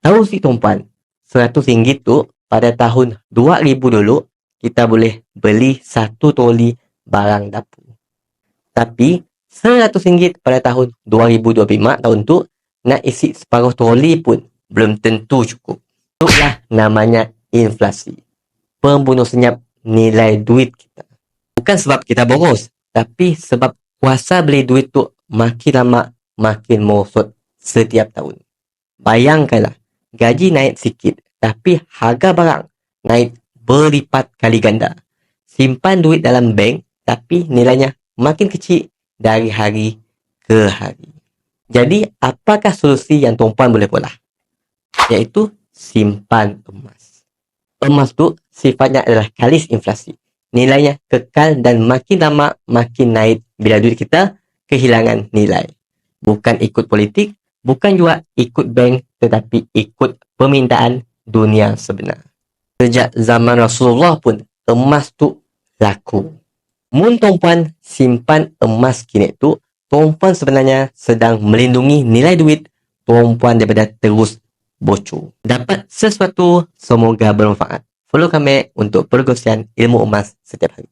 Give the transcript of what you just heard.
Tahu si tuan-puan, RM100 tu pada tahun 2000 dulu, kita boleh beli satu troli barang dapur. Tapi RM100 pada tahun 2025 tahun tu, nak isi separuh troli pun belum tentu cukup. Itulah namanya inflasi. Pembunuh senyap nilai duit kita. Bukan sebab kita boros, tapi sebab kuasa beli duit tu makin lama makin merosot setiap tahun. Bayangkanlah, gaji naik sikit, tapi harga barang naik berlipat kali ganda. Simpan duit dalam bank, tapi nilainya makin kecil dari hari ke hari. Jadi, apakah solusi yang tuan-puan boleh buat? Iaitu simpan emas. Emas tu sifatnya adalah kalis inflasi. Nilainya kekal dan makin lama makin naik bila duit kita kehilangan nilai. Bukan ikut politik, bukan juga ikut bank, tetapi ikut permintaan dunia sebenar. Sejak zaman Rasulullah pun emas tu laku. Mun tuan-puan simpan emas kini tu, tuan-puan sebenarnya sedang melindungi nilai duit tuan-puan daripada terus bocor. Dapat sesuatu, semoga bermanfaat. Follow kami untuk perkongsian ilmu emas setiap hari.